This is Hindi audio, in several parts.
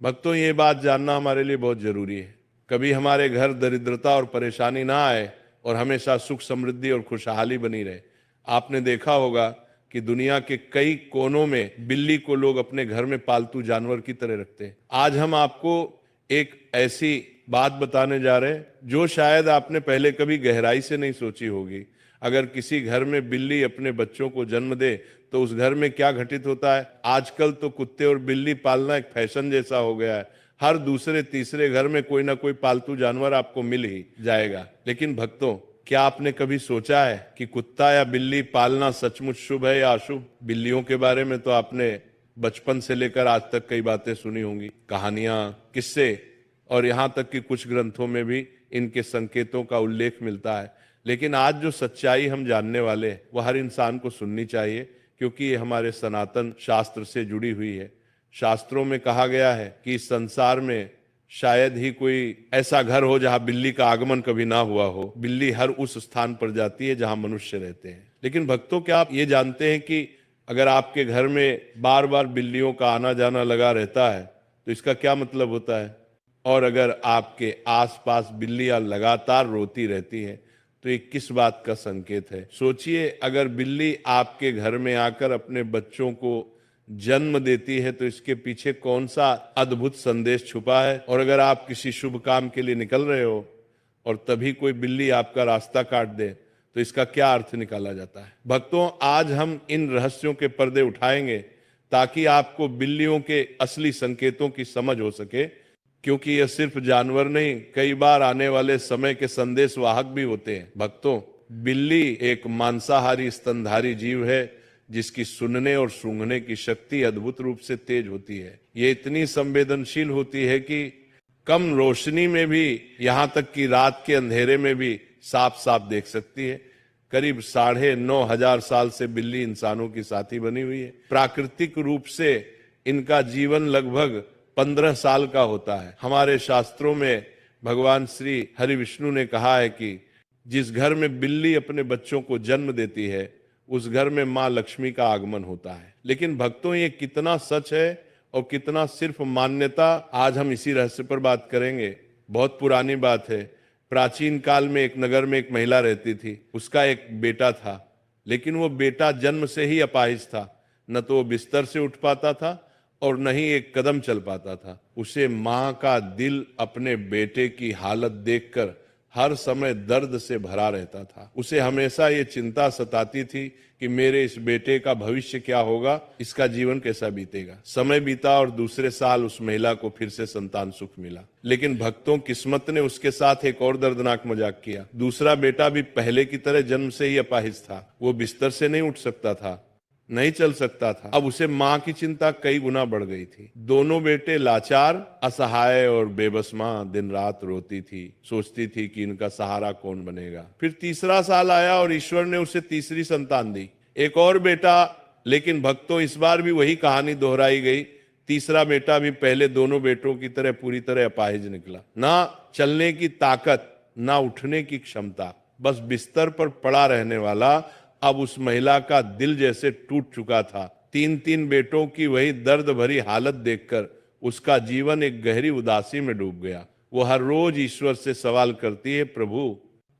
भक्तों, ये बात जानना हमारे लिए बहुत जरूरी है। कभी हमारे घर दरिद्रता और परेशानी ना आए और हमेशा सुख समृद्धि और खुशहाली बनी रहे। आपने देखा होगा कि दुनिया के कई कोनों में बिल्ली को लोग अपने घर में पालतू जानवर की तरह रखते हैं। आज हम आपको एक ऐसी बात बताने जा रहे हैं जो शायद आपने पहले कभी गहराई से नहीं सोची होगी। अगर किसी घर में बिल्ली अपने बच्चों को जन्म दे तो उस घर में क्या घटित होता है। आजकल तो कुत्ते और बिल्ली पालना एक फैशन जैसा हो गया है। हर दूसरे तीसरे घर में कोई ना कोई पालतू जानवर आपको मिल ही जाएगा। लेकिन भक्तों, क्या आपने कभी सोचा है कि कुत्ता या बिल्ली पालना सचमुच शुभ है या अशुभ? बिल्लियों के बारे में तो आपने बचपन से लेकर आज तक कई बातें सुनी होंगी, कहानियां, किस्से, और यहाँ तक कि कुछ ग्रंथों में भी इनके संकेतों का उल्लेख मिलता है। लेकिन आज जो सच्चाई हम जानने वाले हैं वह हर इंसान को सुननी चाहिए, क्योंकि ये हमारे सनातन शास्त्र से जुड़ी हुई है। शास्त्रों में कहा गया है कि इस संसार में शायद ही कोई ऐसा घर हो जहां बिल्ली का आगमन कभी ना हुआ हो। बिल्ली हर उस स्थान पर जाती है जहां मनुष्य रहते हैं। लेकिन भक्तों, क्या आप ये जानते हैं कि अगर आपके घर में बार बार बिल्लियों का आना जाना लगा रहता है तो इसका क्या मतलब होता है? और अगर आपके आसपास बिल्लियां लगातार रोती रहती हैं तो ये किस बात का संकेत है? सोचिए, अगर बिल्ली आपके घर में आकर अपने बच्चों को जन्म देती है तो इसके पीछे कौन सा अद्भुत संदेश छुपा है। और अगर आप किसी शुभ काम के लिए निकल रहे हो और तभी कोई बिल्ली आपका रास्ता काट दे तो इसका क्या अर्थ निकाला जाता है? भक्तों, आज हम इन रहस्यों के पर्दे उठाएंगे ताकि आपको बिल्लियों के असली संकेतों की समझ हो सके, क्योंकि यह सिर्फ जानवर नहीं, कई बार आने वाले समय के संदेश वाहक भी होते हैं। भक्तों, बिल्ली एक मांसाहारी स्तनधारी जीव है जिसकी सुनने और सूंघने की शक्ति अद्भुत रूप से तेज होती है। ये इतनी संवेदनशील होती है कि कम रोशनी में भी, यहां तक कि रात के अंधेरे में भी साफ साफ देख सकती है। करीब 9,500 साल से बिल्ली इंसानों की साथी बनी हुई है। प्राकृतिक रूप से इनका जीवन लगभग 15 साल का होता है। हमारे शास्त्रों में भगवान श्री हरि विष्णु ने कहा है कि जिस घर में बिल्ली अपने बच्चों को जन्म देती है उस घर में मां लक्ष्मी का आगमन होता है। लेकिन भक्तों, ये कितना सच है और कितना सिर्फ मान्यता, आज हम इसी रहस्य पर बात करेंगे। बहुत पुरानी बात है। प्राचीन काल में एक नगर में एक महिला रहती थी। उसका एक बेटा था, लेकिन वो बेटा जन्म से ही अपाहिज था। न तो वो बिस्तर से उठ पाता था और न ही एक कदम चल पाता था। उसे मां का दिल अपने बेटे की हालत देखकर हर समय दर्द से भरा रहता था। उसे हमेशा ये चिंता सताती थी कि मेरे इस बेटे का भविष्य क्या होगा, इसका जीवन कैसा बीतेगा। समय बीता और दूसरे साल उस महिला को फिर से संतान सुख मिला। लेकिन भक्तों, किस्मत ने उसके साथ एक और दर्दनाक मजाक किया। दूसरा बेटा भी पहले की तरह जन्म से ही अपाहिज था। वो बिस्तर से नहीं उठ सकता था, नहीं चल सकता था। अब उसे मां की चिंता कई गुना बढ़ गई थी। दोनों बेटे लाचार, असहाय और बेबस मां दिन रात रोती थी, सोचती थी कि इनका सहारा कौन बनेगा। फिर तीसरा साल आया और ईश्वर ने उसे तीसरी संतान दी, एक और बेटा। लेकिन भक्तों, इस बार भी वही कहानी दोहराई गई। तीसरा बेटा भी पहले दोनों बेटों की तरह पूरी तरह अपाहिज निकला। ना चलने की ताकत, ना उठने की क्षमता, बस बिस्तर पर पड़ा रहने वाला। अब उस महिला का दिल जैसे टूट चुका था। 3 बेटों की वही दर्द भरी हालत देखकर उसका जीवन एक गहरी उदासी में डूब गया। वो हर रोज ईश्वर से सवाल करती है, प्रभु,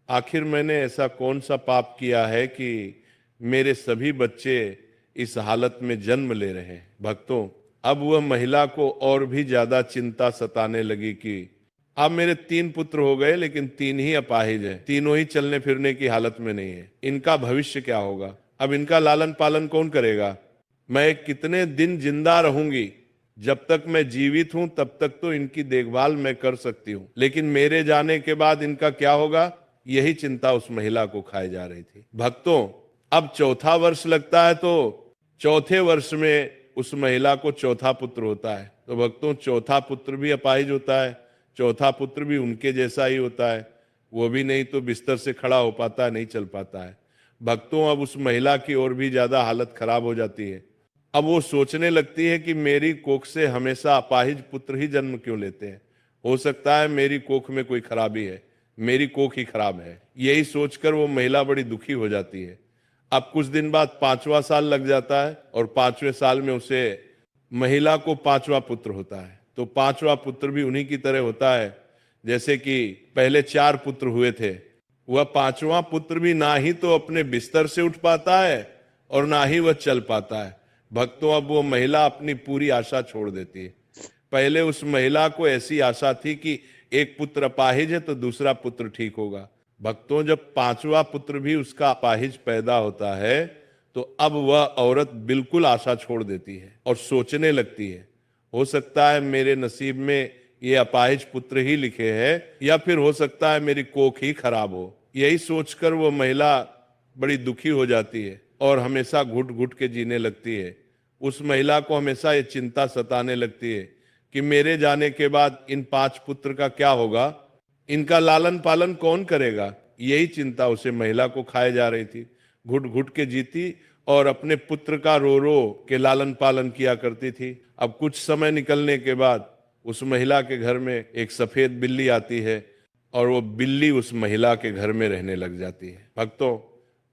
आखिर मैंने ऐसा कौन सा पाप किया है कि मेरे सभी बच्चे इस हालत में जन्म ले रहे हैं। भक्तों, अब वह महिला को और भी ज्यादा चिंता सताने लगी कि अब मेरे 3 पुत्र हो गए, लेकिन 3 ही अपाहिज हैं, तीनों ही चलने फिरने की हालत में नहीं है। इनका भविष्य क्या होगा? अब इनका लालन पालन कौन करेगा? मैं कितने दिन जिंदा रहूंगी? जब तक मैं जीवित हूं तब तक तो इनकी देखभाल मैं कर सकती हूं, लेकिन मेरे जाने के बाद इनका क्या होगा? यही चिंता उस महिला को खाए जा रही थी। भक्तों, अब चौथा वर्ष लगता है तो चौथे वर्ष में उस महिला को चौथा पुत्र होता है। तो भक्तों, चौथा पुत्र भी अपाहिज होता है। चौथा पुत्र भी उनके जैसा ही होता है। वो भी नहीं तो बिस्तर से खड़ा हो पाता है, नहीं चल पाता है। भक्तों, अब उस महिला की और भी ज्यादा हालत खराब हो जाती है। अब वो सोचने लगती है कि मेरी कोख से हमेशा अपाहिज पुत्र ही जन्म क्यों लेते हैं? हो सकता है मेरी कोख में कोई खराबी है, मेरी कोख ही खराब है। यही सोचकर वो महिला बड़ी दुखी हो जाती है। अब कुछ दिन बाद 5वां साल लग जाता है और 5वें साल में उसे महिला को 5वां पुत्र होता है। तो पांचवा पुत्र भी उन्हीं की तरह होता है। जैसे कि पहले 4 पुत्र हुए थे, वह पांचवा पुत्र भी ना ही तो अपने बिस्तर से उठ पाता है और ना ही वह चल पाता है। भक्तों, अब वो महिला अपनी पूरी आशा छोड़ देती है। पहले उस महिला को ऐसी आशा थी कि एक पुत्र अपाहिज है तो दूसरा पुत्र ठीक होगा। भक्तों, जब पांचवा पुत्र भी उसका अपाहिज पैदा होता है तो अब वह औरत बिल्कुल आशा छोड़ देती है और सोचने लगती है, हो सकता है मेरे नसीब में ये अपाहिज पुत्र ही लिखे हैं, या फिर हो सकता है मेरी कोख ही खराब हो। यही सोचकर वो महिला बड़ी दुखी हो जाती है और हमेशा घुट घुट के जीने लगती है। उस महिला को हमेशा ये चिंता सताने लगती है कि मेरे जाने के बाद इन 5 पुत्र का क्या होगा, इनका लालन पालन कौन करेगा। यही चिंता उसे महिला को खाए जा रही थी। घुट घुट के जीती और अपने पुत्र का रो रो के लालन पालन किया करती थी। अब कुछ समय निकलने के बाद उस महिला के घर में एक सफेद बिल्ली आती है और वो बिल्ली उस महिला के घर में रहने लग जाती है। भक्तों,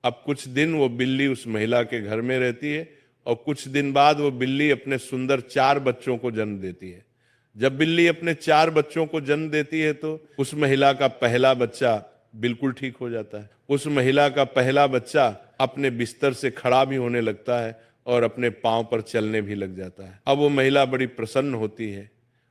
अब कुछ दिन वो बिल्ली उस महिला के घर में रहती है और कुछ दिन बाद वो बिल्ली अपने सुंदर 4 बच्चों को जन्म देती है। जब बिल्ली अपने 4 बच्चों को जन्म देती है तो उस महिला का पहला बच्चा बिल्कुल ठीक हो जाता है। उस महिला का पहला बच्चा अपने बिस्तर से खड़ा भी होने लगता है और अपने पांव पर चलने भी लग जाता है। अब वो महिला बड़ी प्रसन्न होती है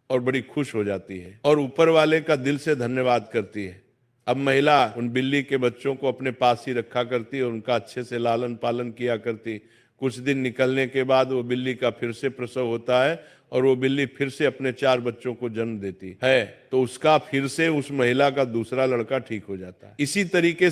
और बड़ी खुश हो जाती है और ऊपर वाले का दिल से धन्यवाद करती है। अब महिला उन बिल्ली के बच्चों को अपने पास ही रखा करती और उनका अच्छे से लालन पालन किया करती। कुछ दिन निकलने के बाद वो बिल्ली का फिर से प्रसव होता है और वो बिल्ली फिर से अपने 4 बच्चों को जन्म देती है, तो उसका फिर से उस महिला का दूसरा लड़का ठीक हो जाता है। इसी तरीके